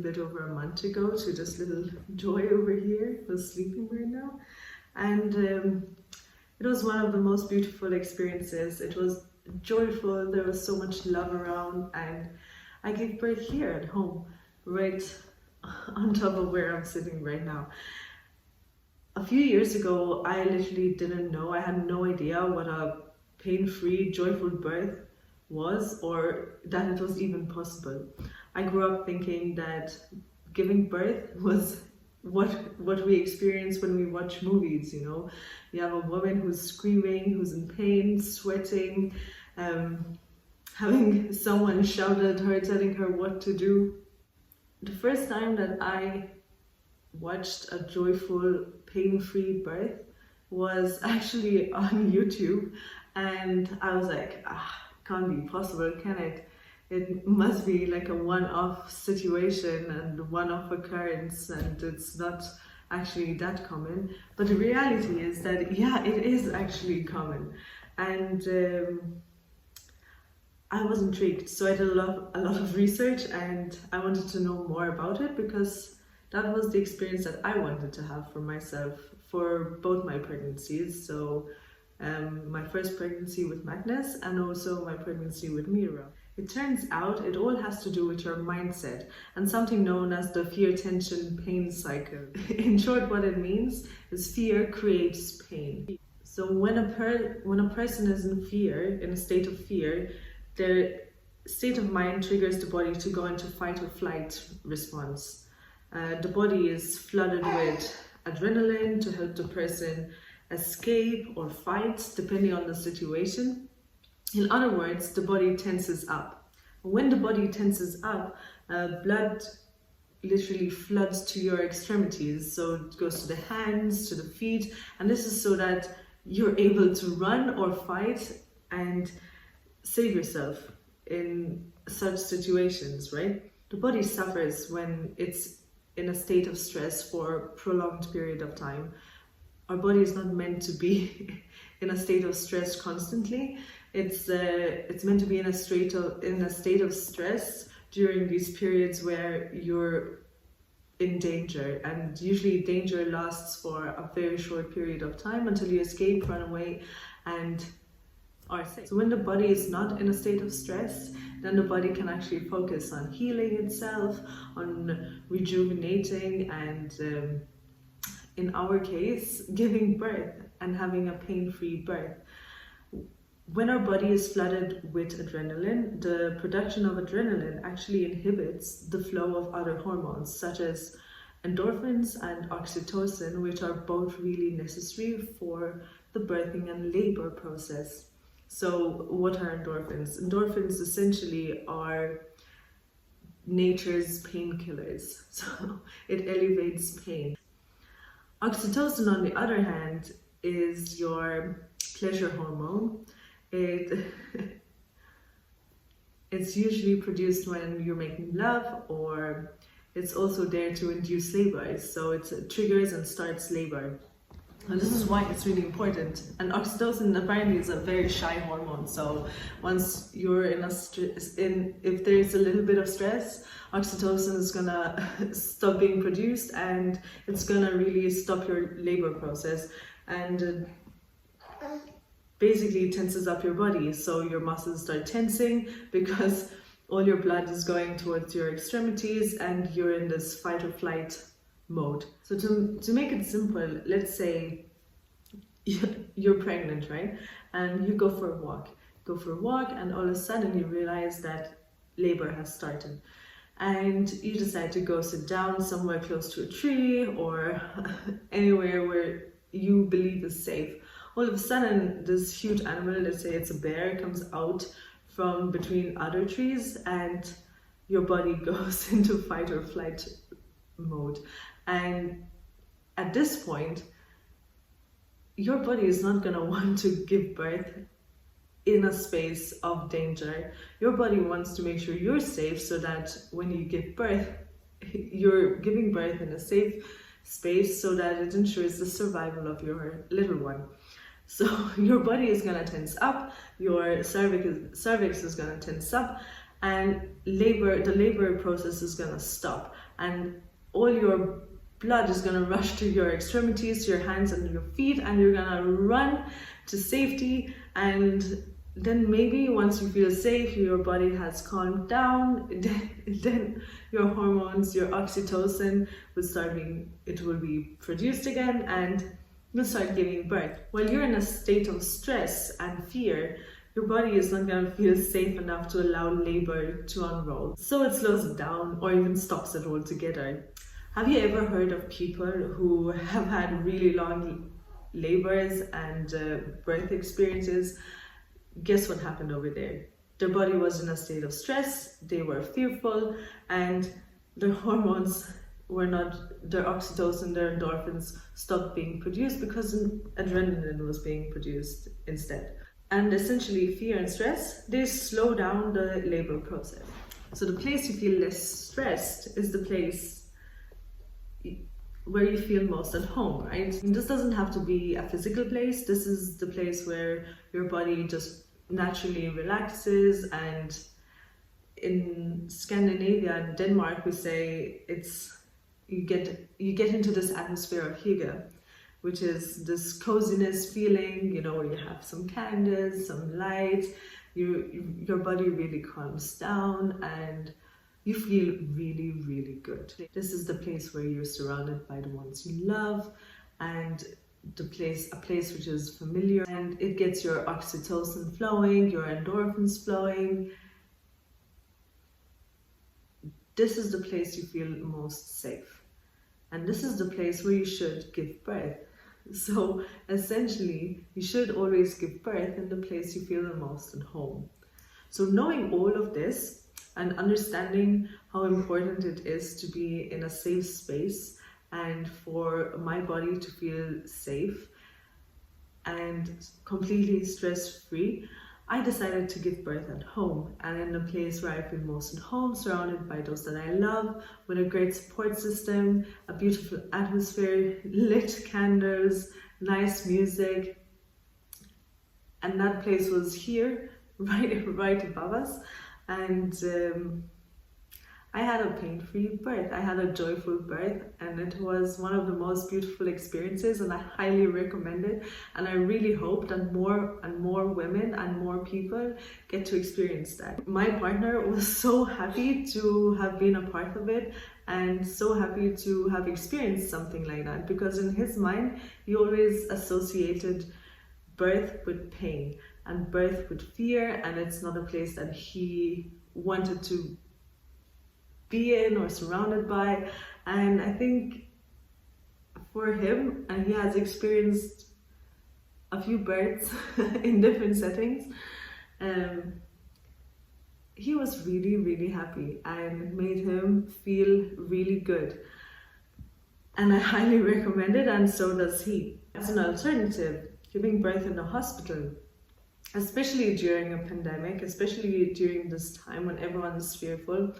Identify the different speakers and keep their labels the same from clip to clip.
Speaker 1: bit over a month ago to this little Joy over here, who's sleeping right now. And it was one of the most beautiful experiences. It was joyful, there was so much love around, and I gave birth here at home, right on top of where I'm sitting right now. A few years ago, I literally didn't know, I had no idea what a pain-free, joyful birth was, or that it was even possible. I grew up thinking that giving birth was what we experience when we watch movies, you know. You have a woman who's screaming, who's in pain, sweating, having someone shout at her, telling her what to do. The first time that I watched a joyful, pain-free birth was actually on YouTube, and I was like, can't be possible, can it? It must be like a one-off situation and one-off occurrence, and it's not actually that common. But the reality is that, yeah, it is actually common. And I was intrigued, so I did a lot of research, and I wanted to know more about it because that was the experience that I wanted to have for myself for both my pregnancies. So my first pregnancy with Magnus and also my pregnancy with Mira. It turns out it all has to do with your mindset and something known as the fear, tension, pain cycle. In short, what it means is fear creates pain. So when a person is in fear, in a state of fear, their state of mind triggers the body to go into fight or flight response. The body is flooded with adrenaline to help the person escape or fight, depending on the situation. In other words, the body tenses up. When the body tenses up, blood literally floods to your extremities. So it goes to the hands, to the feet, and this is so that you're able to run or fight and save yourself in such situations, right? The body suffers when it's in a state of stress for a prolonged period of time. Our body is not meant to be in a state of stress constantly. It's meant to be in a state of stress during these periods where you're in danger, and usually danger lasts for a very short period of time until you escape, run away, and are safe. So when the body is not in a state of stress, then the body can actually focus on healing itself, on rejuvenating, and in our case, giving birth and having a pain-free birth. When our body is flooded with adrenaline, the production of adrenaline actually inhibits the flow of other hormones such as endorphins and oxytocin, which are both really necessary for the birthing and labor process. So what are endorphins? Endorphins essentially are nature's painkillers, so it elevates pain. Oxytocin, on the other hand, is your pleasure hormone. It's usually produced when you're making love, or it's also there to induce labor. So it triggers and starts labor. And this is why it's really important. And oxytocin apparently is a very shy hormone. So once you're if there's a little bit of stress, oxytocin is gonna stop being produced, and it's gonna really stop your labor process, and basically tenses up your body. So your muscles start tensing because all your blood is going towards your extremities, and you're in this fight or flight mode. So to make it simple, let's say you're pregnant, right? And you go for a walk, and all of a sudden you realize that labor has started, and you decide to go sit down somewhere close to a tree or anywhere where you believe is safe. All of a sudden this huge animal, let's say it's a bear, comes out from between other trees, and your body goes into fight or flight mode. And at this point, your body is not going to want to give birth in a space of danger. Your body wants to make sure you're safe, so that when you give birth, you're giving birth in a safe space, so that it ensures the survival of your little one. So your body is going to tense up, your cervix is going to tense up, and the labor process is going to stop. and all your blood is going to rush to your extremities, to your hands and your feet, and you're going to run to safety. And then maybe once you feel safe, your body has calmed down, then your hormones, your oxytocin will be produced again, and you'll start giving birth. While you're in a state of stress and fear, your body is not going to feel safe enough to allow labor to unroll. So it slows it down or even stops it altogether. Have you ever heard of people who have had really long labors and birth experiences? Guess what happened over there? Their body was in a state of stress, they were fearful, and their hormones were not, their oxytocin, their endorphins stopped being produced because adrenaline was being produced instead. And essentially fear and stress, they slow down the labor process. So the place you feel less stressed is the place where you feel most at home, right? And this doesn't have to be a physical place. This is the place where your body just naturally relaxes. And in Scandinavia and Denmark, we say you get into this atmosphere of Hygge, which is this coziness feeling, you know, where you have some candles, some light, your body really calms down and you feel really, really good. This is the place where you're surrounded by the ones you love, and a place which is familiar, and it gets your oxytocin flowing, your endorphins flowing. This is the place you feel most safe. And this is the place where you should give birth. So essentially, you should always give birth in the place you feel the most at home. So knowing all of this and understanding how important it is to be in a safe space and for my body to feel safe and completely stress-free, I decided to give birth at home and in a place where I feel most at home, surrounded by those that I love, with a great support system, a beautiful atmosphere, lit candles, nice music. And that place was here, right above us. And I had a pain-free birth. I had a joyful birth, and it was one of the most beautiful experiences, and I highly recommend it. And I really hope that more and more women and more people get to experience that. My partner was so happy to have been a part of it and so happy to have experienced something like that, because in his mind, he always associated birth with pain and birth with fear, and it's not a place that he wanted to be in or surrounded by. And I think for him, and he has experienced a few births in different settings, he was really, really happy, and it made him feel really good. And I highly recommend it, and so does he. As an alternative, giving birth in a hospital, especially during a pandemic, especially during this time when everyone is fearful,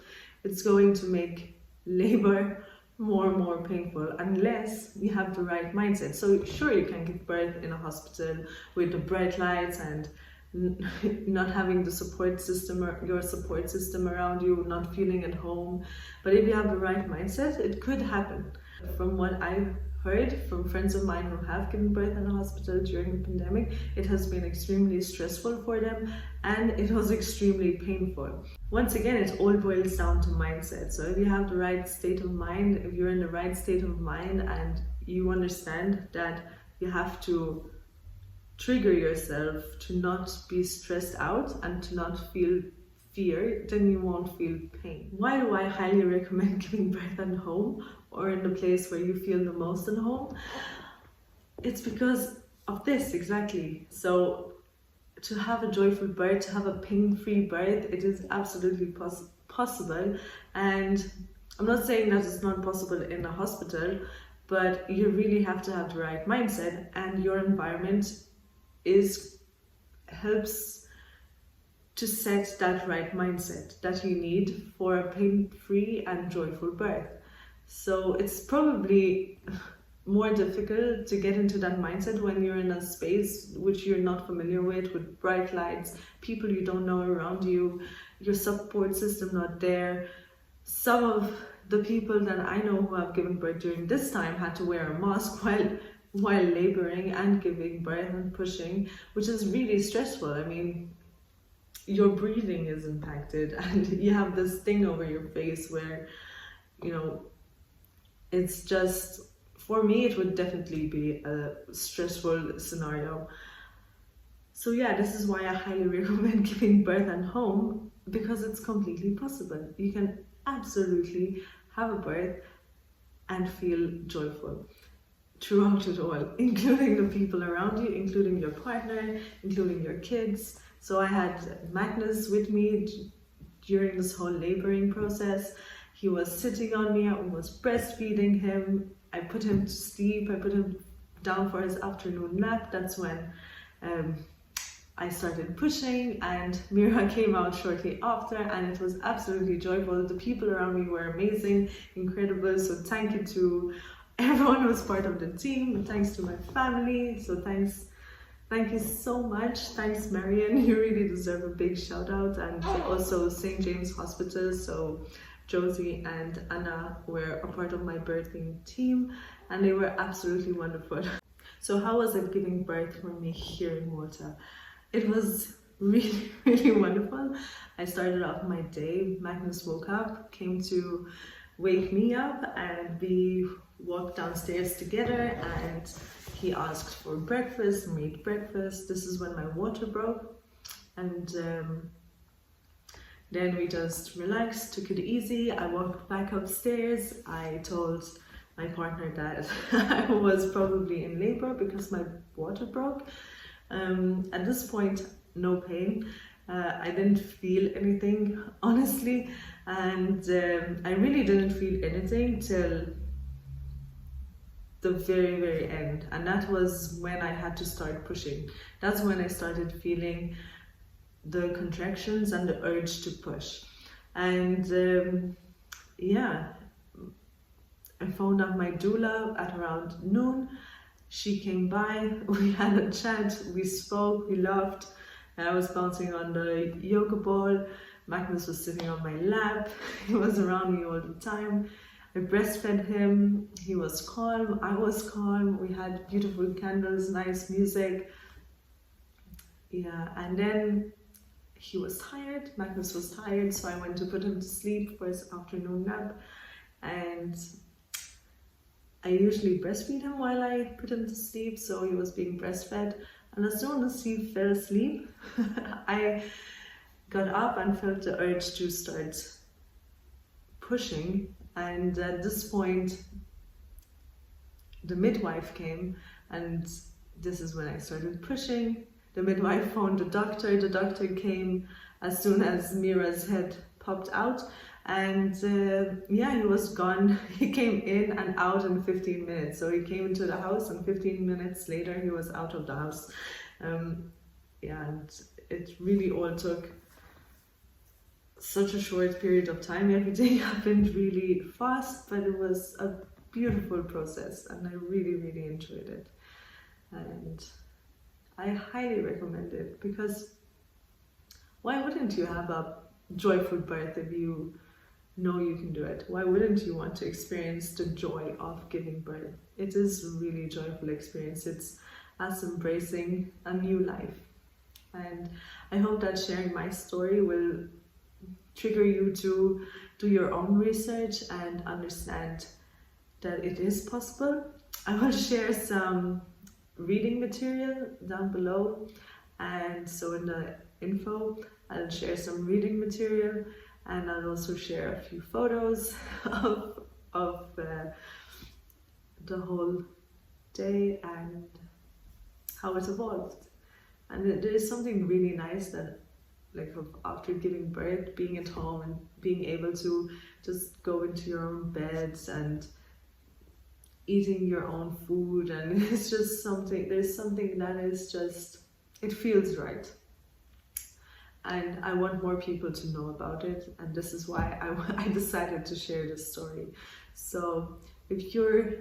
Speaker 1: it's going to make labor more and more painful unless you have the right mindset. So sure, you can give birth in a hospital with the bright lights and not having the support system or your support system around you, not feeling at home. But if you have the right mindset, it could happen. From what I've heard from friends of mine who have given birth in a hospital during the pandemic, it has been extremely stressful for them and it was extremely painful. Once again, it all boils down to mindset. So if you have the right state of mind, if you're in the right state of mind and you understand that you have to trigger yourself to not be stressed out and to not feel fear, then you won't feel pain. Why do I highly recommend giving birth at home or in the place where you feel the most at home? It's because of this, exactly. So to have a joyful birth, to have a pain-free birth, it is absolutely possible. And I'm not saying that it's not possible in a hospital, but you really have to have the right mindset, and your environment helps to set that right mindset that you need for a pain-free and joyful birth. So it's probably more difficult to get into that mindset when you're in a space which you're not familiar with bright lights, people you don't know around you, your support system not there. Some of the people that I know who have given birth during this time had to wear a mask while laboring and giving birth and pushing, which is really stressful. I mean, your breathing is impacted and you have this thing over your face where, you know, it's just, for me, it would definitely be a stressful scenario. So yeah, this is why I highly recommend giving birth at home, because it's completely possible. You can absolutely have a birth and feel joyful throughout it all, including the people around you, including your partner, including your kids. So I had Magnus with me during this whole laboring process. He was sitting on me, I was breastfeeding him, I put him to sleep, I put him down for his afternoon nap. That's when I started pushing, and Mira came out shortly after, and it was absolutely joyful. The people around me were amazing, incredible. So thank you to everyone who was part of the team. Thanks to my family. So thank you so much. Thanks, Marion. You really deserve a big shout out. And also St. James Hospital. So Josie and Anna were a part of my birthing team, and they were absolutely wonderful. So how was it giving birth for me here in Malta? It was really, really wonderful. I started off my day. Magnus woke up, came to wake me up, and we walked downstairs together, and he asked for breakfast, made breakfast. This is when my water broke, and then we just relaxed, took it easy. I walked back upstairs. I told my partner that I was probably in labor because my water broke. At this point, no pain. I didn't feel anything, honestly, and I really didn't feel anything till the very, very end, and that was when I had to start pushing. That's when I started feeling the contractions and the urge to push. And yeah, I phoned up my doula at around noon. She came by, we had a chat, we spoke, we laughed. I was bouncing on the yoga ball. Magnus was sitting on my lap. He was around me all the time. I breastfed him. He was calm, I was calm. We had beautiful candles, nice music. Yeah, and then he was tired. Magnus was tired, so I went to put him to sleep for his afternoon nap. And I usually breastfeed him while I put him to sleep, so he was being breastfed. And as soon as he fell asleep, I got up and felt the urge to start pushing. And at this point, the midwife came, and this is when I started pushing. The midwife phoned the doctor. The doctor came as soon as Mira's head popped out. And yeah, he was gone. He came in and out in 15 minutes. So he came into the house, and 15 minutes later he was out of the house. Yeah, and it really all took such a short period of time. Everything happened really fast, but it was a beautiful process, and I really, really enjoyed it. And I highly recommend it, because why wouldn't you have a joyful birth if you know you can do it? Why wouldn't you want to experience the joy of giving birth? It is a really joyful experience. It's us embracing a new life. And I hope that sharing my story will trigger you to do your own research and understand that it is possible. I will share some reading material down below, and so in the info I'll share some reading material, and I'll also share a few photos of the whole day and how it evolved. And there is something really nice that, like, after giving birth, being at home and being able to just go into your own beds and eating your own food, and it's just something, there's something that is just, it feels right. And I want more people to know about it, and this is why I decided to share this story. So if you're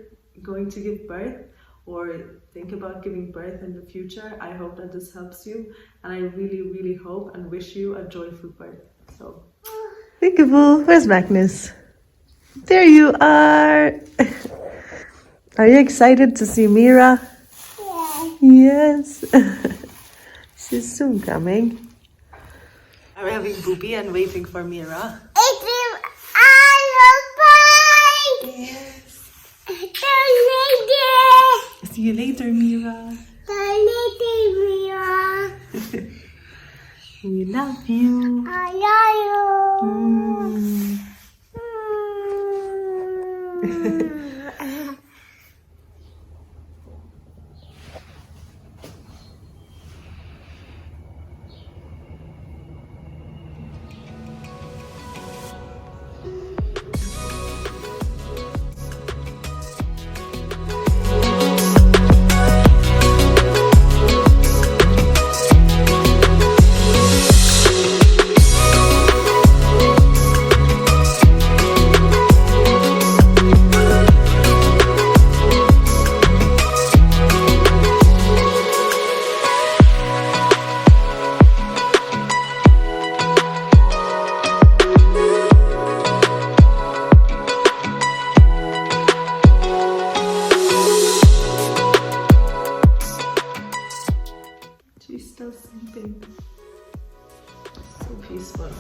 Speaker 1: going to give birth or think about giving birth in the future, I hope that this helps you, and I really, really hope and wish you a joyful birth. So, Hygge, where's Magnus?
Speaker 2: There you are. Are you excited to see Mira? Yes. She's soon coming. I'm having Boopy and waiting for Mira.
Speaker 3: It's an alibi!
Speaker 2: Yes.
Speaker 3: The
Speaker 2: See you later, Mira.
Speaker 3: lady, Mira.
Speaker 2: We love you.
Speaker 3: I love you.
Speaker 2: Mm.
Speaker 1: She's still sleeping. So peaceful.